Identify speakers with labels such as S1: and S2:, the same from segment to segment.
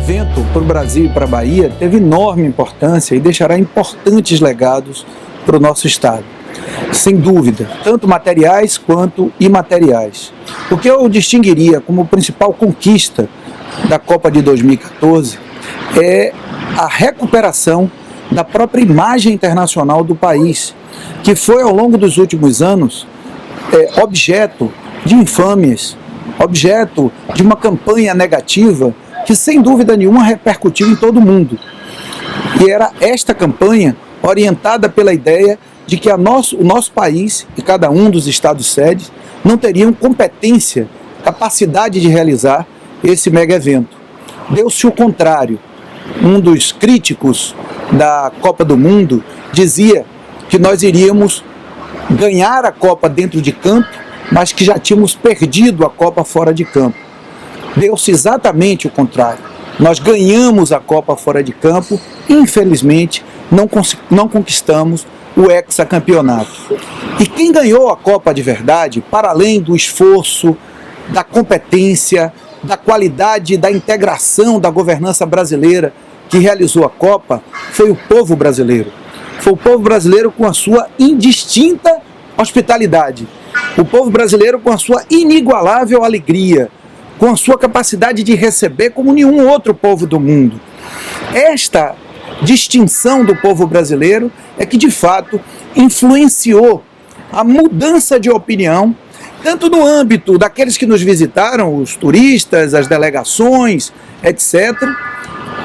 S1: evento para o Brasil e para a Bahia teve enorme importância e deixará importantes legados para o nosso estado. Sem dúvida, tanto materiais quanto imateriais. O que eu distinguiria como principal conquista da Copa de 2014 é a recuperação da própria imagem internacional do país, que foi ao longo dos últimos anos objeto de infâmias, objeto de uma campanha negativa que sem dúvida nenhuma repercutiu em todo o mundo. E era esta campanha orientada pela ideia de que o nosso país e cada um dos estados-sedes não teriam competência, capacidade de realizar esse mega evento. Deu-se o contrário. Um dos críticos da Copa do Mundo dizia que nós iríamos ganhar a Copa dentro de campo, mas que já tínhamos perdido a Copa fora de campo. Deu-se exatamente o contrário. Nós ganhamos a Copa fora de campo, infelizmente não conquistamos o hexacampeonato. E quem ganhou a Copa de verdade, para além do esforço, da competência, da qualidade, da integração da governança brasileira que realizou a Copa, foi o povo brasileiro. Foi o povo brasileiro com a sua indistinta hospitalidade. O povo brasileiro com a sua inigualável alegria, com a sua capacidade de receber como nenhum outro povo do mundo. Esta distinção do povo brasileiro é que, de fato, influenciou a mudança de opinião, tanto no âmbito daqueles que nos visitaram, os turistas, as delegações, etc.,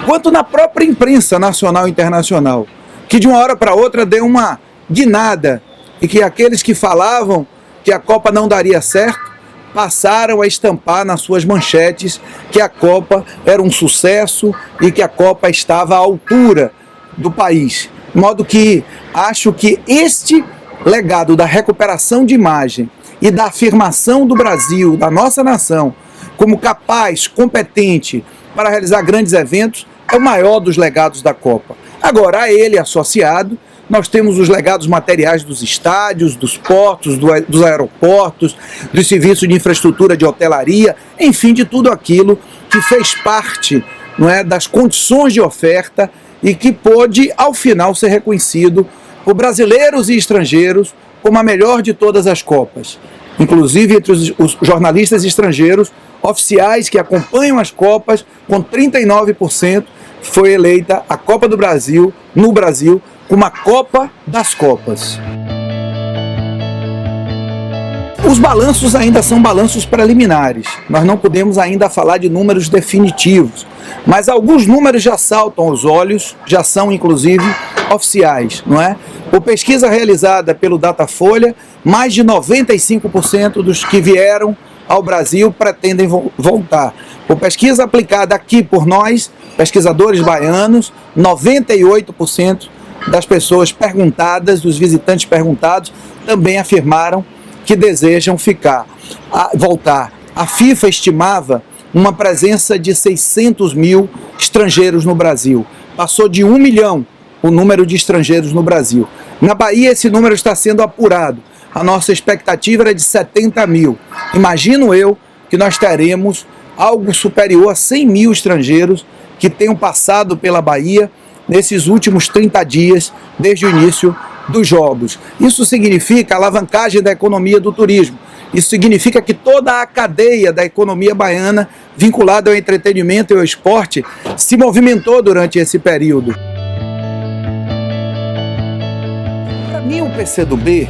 S1: quanto na própria imprensa nacional e internacional, que de uma hora para outra deu uma guinada e que aqueles que falavam que a Copa não daria certo passaram a estampar nas suas manchetes que a Copa era um sucesso e que a Copa estava à altura do país. De modo que acho que este legado da recuperação de imagem e da afirmação do Brasil, da nossa nação, como capaz, competente para realizar grandes eventos, é o maior dos legados da Copa. Agora, a ele associado, nós temos os legados materiais dos estádios, dos portos, dos aeroportos, dos serviços de infraestrutura de hotelaria, enfim, de tudo aquilo que fez parte, não é, das condições de oferta e que pôde, ao final, ser reconhecido por brasileiros e estrangeiros como a melhor de todas as Copas. Inclusive entre os jornalistas estrangeiros oficiais que acompanham as Copas, com 39%, foi eleita a Copa do Brasil, no Brasil, como a Copa das Copas. Os balanços ainda são balanços preliminares. Nós não podemos ainda falar de números definitivos, mas alguns números já saltam aos olhos, já são inclusive oficiais, não é? Por pesquisa realizada pelo Datafolha, mais de 95% dos que vieram ao Brasil pretendem voltar. Por pesquisa aplicada aqui por nós, pesquisadores baianos, 98% das pessoas perguntadas, dos visitantes perguntados, também afirmaram que desejam voltar. A FIFA estimava uma presença de 600 mil estrangeiros no Brasil. Passou de 1 milhão o número de estrangeiros no Brasil. Na Bahia, esse número está sendo apurado. A nossa expectativa era de 70 mil. Imagino eu que nós teremos algo superior a 100 mil estrangeiros que tenham passado pela Bahia nesses últimos 30 dias, desde o início dos Jogos. Isso significa alavancagem da economia do turismo. Isso significa que toda a cadeia da economia baiana, vinculada ao entretenimento e ao esporte, se movimentou durante esse período. Para mim, o PCdoB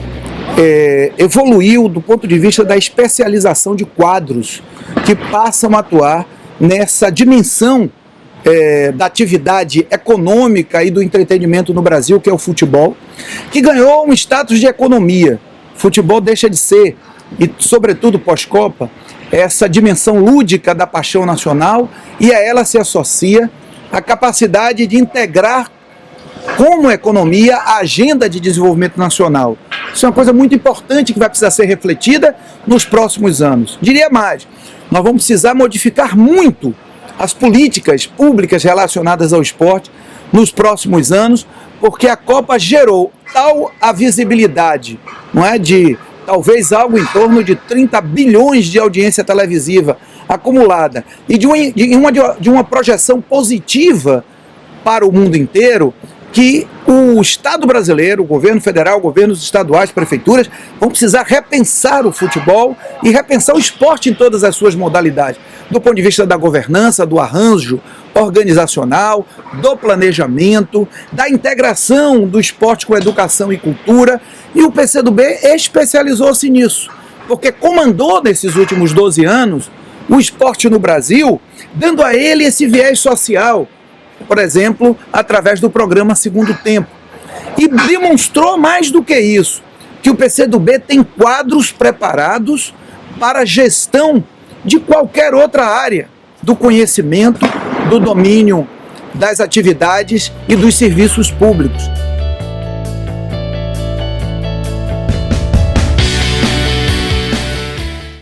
S1: evoluiu do ponto de vista da especialização de quadros que passam a atuar nessa dimensão da atividade econômica e do entretenimento no Brasil, que é o futebol, que ganhou um status de economia. Futebol deixa de ser, e sobretudo pós-Copa, essa dimensão lúdica da paixão nacional, e a ela se associa a capacidade de integrar como economia a agenda de desenvolvimento nacional. Isso é uma coisa muito importante que vai precisar ser refletida nos próximos anos. Diria mais, nós vamos precisar modificar muito as políticas públicas relacionadas ao esporte nos próximos anos, porque a Copa gerou tal a visibilidade, não é, de talvez algo em torno de 30 bilhões de audiência televisiva acumulada e de uma projeção positiva para o mundo inteiro, que o Estado brasileiro, o governo federal, governos estaduais, prefeituras, vão precisar repensar o futebol e repensar o esporte em todas as suas modalidades, do ponto de vista da governança, do arranjo organizacional, do planejamento, da integração do esporte com educação e cultura, e o PCdoB especializou-se nisso, porque comandou nesses últimos 12 anos o esporte no Brasil, dando a ele esse viés social, por exemplo, através do programa Segundo Tempo. E demonstrou mais do que isso, que o PCdoB tem quadros preparados para a gestão de qualquer outra área do conhecimento, do domínio das atividades e dos serviços públicos.